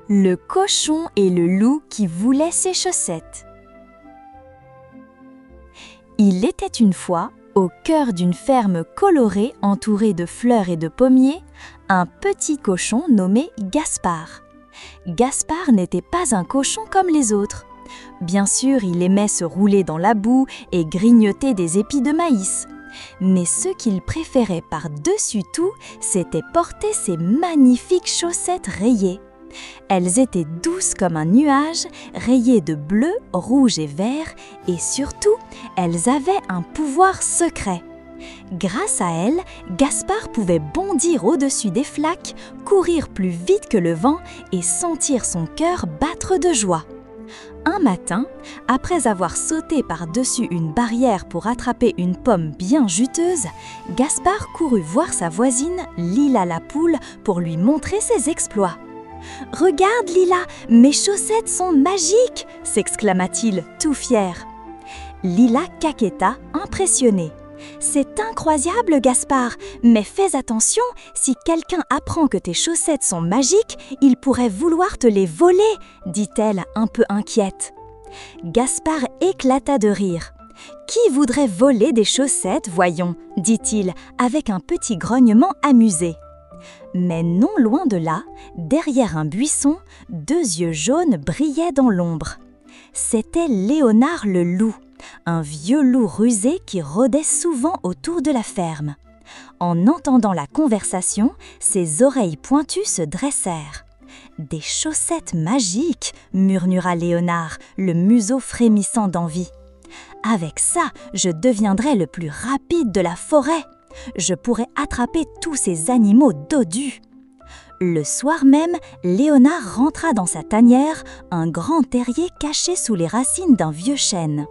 Le cochon et le loup qui voulaient ses chaussettes. Il était une fois, au cœur d'une ferme colorée entourée de fleurs et de pommiers, un petit cochon nommé Gaspard. Gaspard n'était pas un cochon comme les autres. Bien sûr, il aimait se rouler dans la boue et grignoter des épis de maïs. Mais ce qu'il préférait par-dessus tout, c'était porter ses magnifiques chaussettes rayées. Elles étaient douces comme un nuage, rayées de bleu, rouge et vert, et surtout, elles avaient un pouvoir secret. Grâce à elles, Gaspard pouvait bondir au-dessus des flaques, courir plus vite que le vent et sentir son cœur battre de joie. Un matin, après avoir sauté par-dessus une barrière pour attraper une pomme bien juteuse, Gaspard courut voir sa voisine, Lila la poule, pour lui montrer ses exploits. « Regarde, Lila, mes chaussettes sont magiques !» s'exclama-t-il, tout fier. Lila caquetta, impressionnée. « C'est incroyable, Gaspard, mais fais attention, si quelqu'un apprend que tes chaussettes sont magiques, il pourrait vouloir te les voler !» dit-elle, un peu inquiète. Gaspard éclata de rire. « Qui voudrait voler des chaussettes, voyons ?» dit-il, avec un petit grognement amusé. Mais non loin de là, derrière un buisson, deux yeux jaunes brillaient dans l'ombre. C'était Léonard le loup, un vieux loup rusé qui rôdait souvent autour de la ferme. En entendant la conversation, ses oreilles pointues se dressèrent. « Des chaussettes magiques !» murmura Léonard, le museau frémissant d'envie. « Avec ça, je deviendrai le plus rapide de la forêt. Je pourrais attraper tous ces animaux dodus. » Le soir même, Léonard rentra dans sa tanière, un grand terrier caché sous les racines d'un vieux chêne.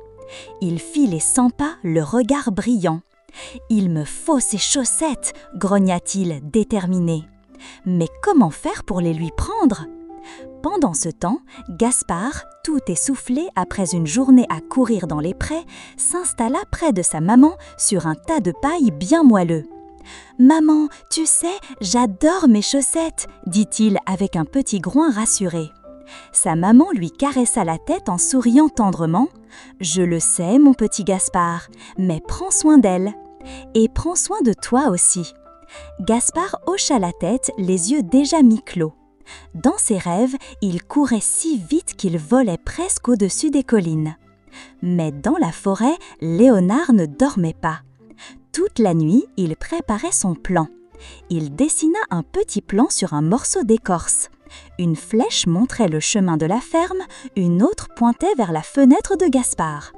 Il fit les 100 pas, le regard brillant. « Il me faut ces chaussettes !» grogna-t-il, déterminé. « Mais comment faire pour les lui prendre ?» Pendant ce temps, Gaspard, tout essoufflé après une journée à courir dans les prés, s'installa près de sa maman sur un tas de paille bien moelleux. « Maman, tu sais, j'adore mes chaussettes !» dit-il avec un petit groin rassuré. Sa maman lui caressa la tête en souriant tendrement. « Je le sais, mon petit Gaspard, mais prends soin d'elle. Et prends soin de toi aussi. » Gaspard hocha la tête, les yeux déjà mi-clos. Dans ses rêves, il courait si vite qu'il volait presque au-dessus des collines. Mais dans la forêt, Léonard ne dormait pas. Toute la nuit, il préparait son plan. Il dessina un petit plan sur un morceau d'écorce. Une flèche montrait le chemin de la ferme, une autre pointait vers la fenêtre de Gaspard.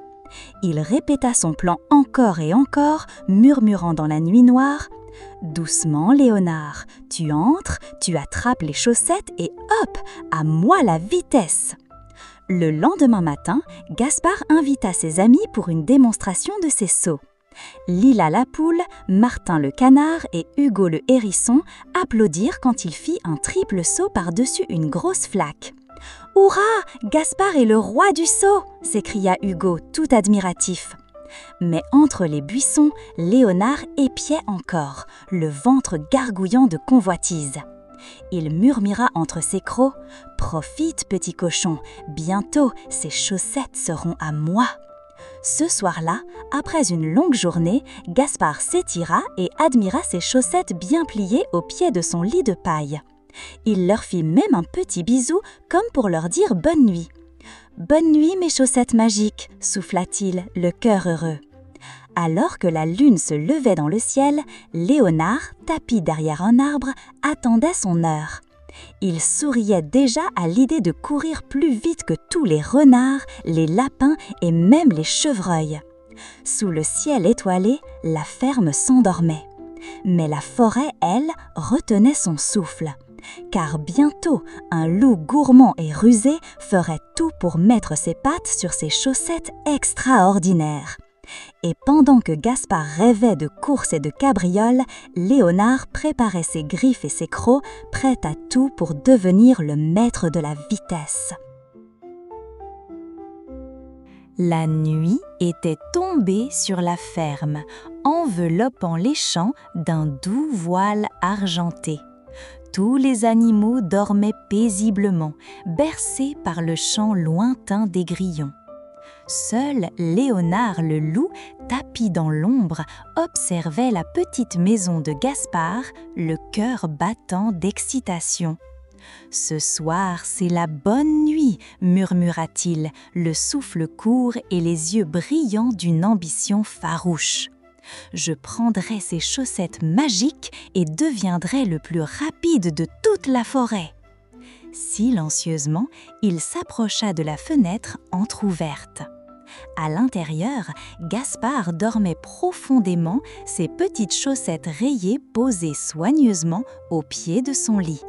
Il répéta son plan encore et encore, murmurant dans la nuit noire: « Doucement, Léonard, tu entres, tu attrapes les chaussettes et hop, à moi la vitesse !» Le lendemain matin, Gaspard invita ses amis pour une démonstration de ses sauts. Lila la poule, Martin le canard et Hugo le hérisson applaudirent quand il fit un triple saut par-dessus une grosse flaque. « Hurrah! Gaspard est le roi du saut !» s'écria Hugo, tout admiratif. Mais entre les buissons, Léonard épiait encore, le ventre gargouillant de convoitise. Il murmura entre ses crocs: « Profite, petit cochon, bientôt ces chaussettes seront à moi !» Ce soir-là, après une longue journée, Gaspard s'étira et admira ses chaussettes bien pliées au pied de son lit de paille. Il leur fit même un petit bisou comme pour leur dire bonne nuit. « Bonne nuit, mes chaussettes magiques !» souffla-t-il, le cœur heureux. Alors que la lune se levait dans le ciel, Léonard, tapi derrière un arbre, attendait son heure. Il souriait déjà à l'idée de courir plus vite que tous les renards, les lapins et même les chevreuils. Sous le ciel étoilé, la ferme s'endormait. Mais la forêt, elle, retenait son souffle. Car bientôt, un loup gourmand et rusé ferait tout pour mettre ses pattes sur ses chaussettes extraordinaires. Et pendant que Gaspard rêvait de courses et de cabrioles, Léonard préparait ses griffes et ses crocs, prêt à tout pour devenir le maître de la vitesse. La nuit était tombée sur la ferme, enveloppant les champs d'un doux voile argenté. Tous les animaux dormaient paisiblement, bercés par le chant lointain des grillons. Seul Léonard le loup, tapi dans l'ombre, observait la petite maison de Gaspard, le cœur battant d'excitation. « Ce soir, c'est la bonne nuit » murmura-t-il, le souffle court et les yeux brillants d'une ambition farouche. « Je prendrai ces chaussettes magiques et deviendrai le plus rapide de toute la forêt. » Silencieusement, il s'approcha de la fenêtre entr'ouverte. À l'intérieur, Gaspard dormait profondément, ses petites chaussettes rayées posées soigneusement au pied de son lit.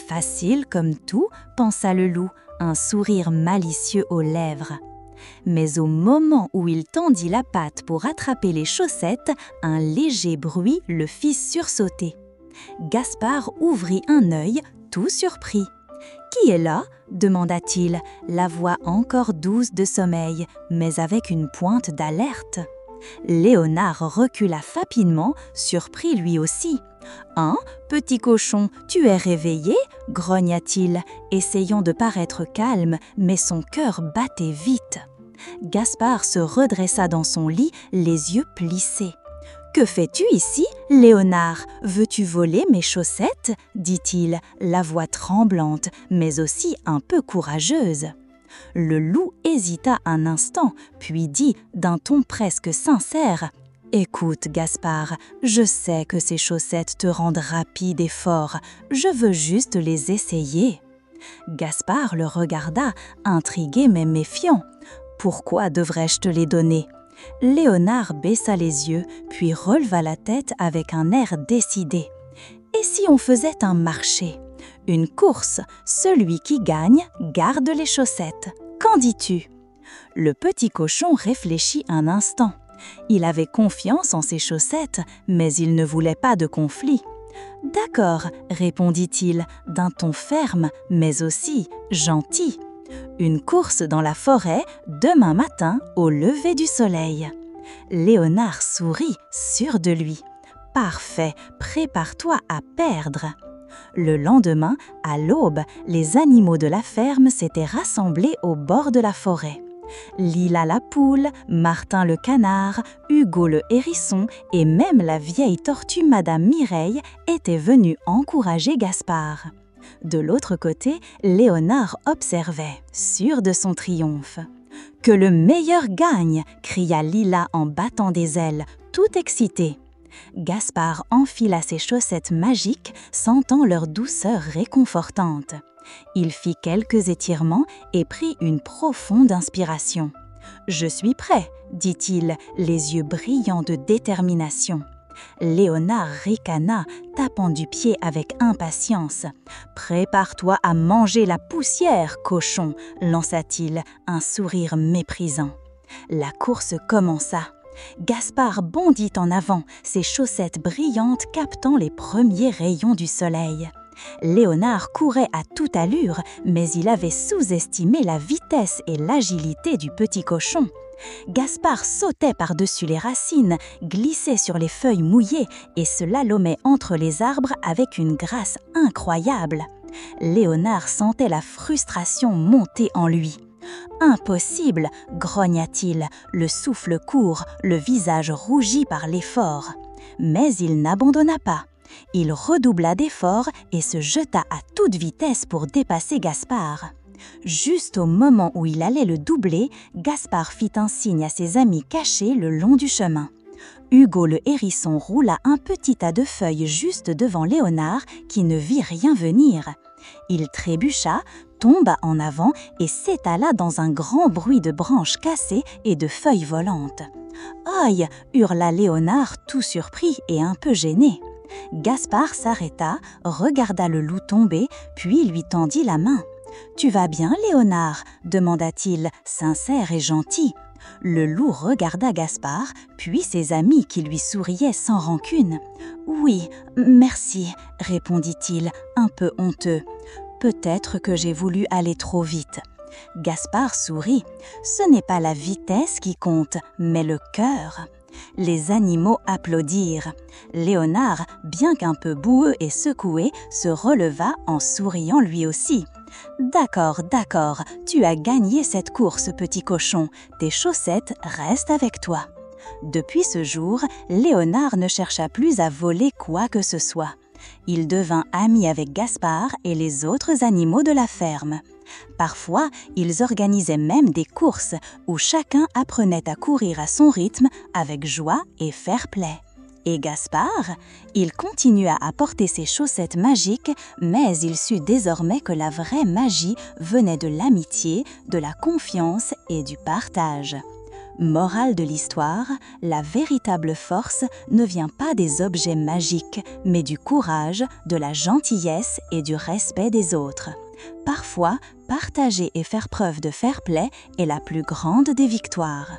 Facile comme tout, pensa le loup, un sourire malicieux aux lèvres. Mais au moment où il tendit la patte pour attraper les chaussettes, un léger bruit le fit sursauter. Gaspard ouvrit un œil, tout surpris. « Qui est là ?» demanda-t-il, la voix encore douce de sommeil, mais avec une pointe d'alerte. Léonard recula rapidement, surpris lui aussi. « Hein, petit cochon, tu es réveillé ?» grogna-t-il, essayant de paraître calme, mais son cœur battait vite. Gaspard se redressa dans son lit, les yeux plissés. « Que fais-tu ici, Léonard? Veux-tu voler mes chaussettes ?» dit-il, la voix tremblante, mais aussi un peu courageuse. Le loup hésita un instant, puis dit d'un ton presque sincère « Écoute, Gaspard, je sais que ces chaussettes te rendent rapide et fort, je veux juste les essayer. » Gaspard le regarda, intrigué mais méfiant. « Pourquoi devrais-je te les donner ?» Léonard baissa les yeux, puis releva la tête avec un air décidé. « Et si on faisait un marché? Une course, celui qui gagne garde les chaussettes. Qu'en dis-tu » Le petit cochon réfléchit un instant. Il avait confiance en ses chaussettes, mais il ne voulait pas de conflit. « D'accord, » répondit-il, d'un ton ferme, mais aussi gentil. « Une course dans la forêt, demain matin, au lever du soleil. » Léonard sourit, sûr de lui. « Parfait, prépare-toi à perdre. » Le lendemain, à l'aube, les animaux de la ferme s'étaient rassemblés au bord de la forêt. Lila la poule, Martin le canard, Hugo le hérisson et même la vieille tortue Madame Mireille étaient venus encourager Gaspard. De l'autre côté, Léonard observait, sûr de son triomphe. « Que le meilleur gagne !» cria Lila en battant des ailes, tout excitée. Gaspard enfila ses chaussettes magiques, sentant leur douceur réconfortante. Il fit quelques étirements et prit une profonde inspiration. « Je suis prêt !» dit-il, les yeux brillants de détermination. Léonard ricana, tapant du pied avec impatience. « Prépare-toi à manger la poussière, cochon !» lança-t-il, un sourire méprisant. La course commença. Gaspard bondit en avant, ses chaussettes brillantes captant les premiers rayons du soleil. Léonard courait à toute allure, mais il avait sous-estimé la vitesse et l'agilité du petit cochon. Gaspard sautait par-dessus les racines, glissait sur les feuilles mouillées et se lalomait entre les arbres avec une grâce incroyable. Léonard sentait la frustration monter en lui. « Impossible !» grogna-t-il, le souffle court, le visage rougi par l'effort. Mais il n'abandonna pas. Il redoubla d'efforts et se jeta à toute vitesse pour dépasser Gaspard. Juste au moment où il allait le doubler, Gaspard fit un signe à ses amis cachés le long du chemin. Hugo le hérisson roula un petit tas de feuilles juste devant Léonard qui ne vit rien venir. Il trébucha, tomba en avant et s'étala dans un grand bruit de branches cassées et de feuilles volantes. « Aïe !» hurla Léonard tout surpris et un peu gêné. Gaspard s'arrêta, regarda le loup tomber, puis lui tendit la main. « Tu vas bien, Léonard ?» demanda-t-il, sincère et gentil. Le loup regarda Gaspard, puis ses amis qui lui souriaient sans rancune. « Oui, merci » répondit-il, un peu honteux. « Peut-être que j'ai voulu aller trop vite. » Gaspard sourit. « Ce n'est pas la vitesse qui compte, mais le cœur. » Les animaux applaudirent. Léonard, bien qu'un peu boueux et secoué, se releva en souriant lui aussi. « D'accord, d'accord, tu as gagné cette course, petit cochon. Tes chaussettes restent avec toi. » Depuis ce jour, Léonard ne chercha plus à voler quoi que ce soit. Il devint ami avec Gaspard et les autres animaux de la ferme. Parfois, ils organisaient même des courses où chacun apprenait à courir à son rythme avec joie et fair-play. Et Gaspard, il continua à porter ses chaussettes magiques, mais il sut désormais que la vraie magie venait de l'amitié, de la confiance et du partage. Morale de l'histoire, la véritable force ne vient pas des objets magiques, mais du courage, de la gentillesse et du respect des autres. Parfois, partager et faire preuve de fair-play est la plus grande des victoires.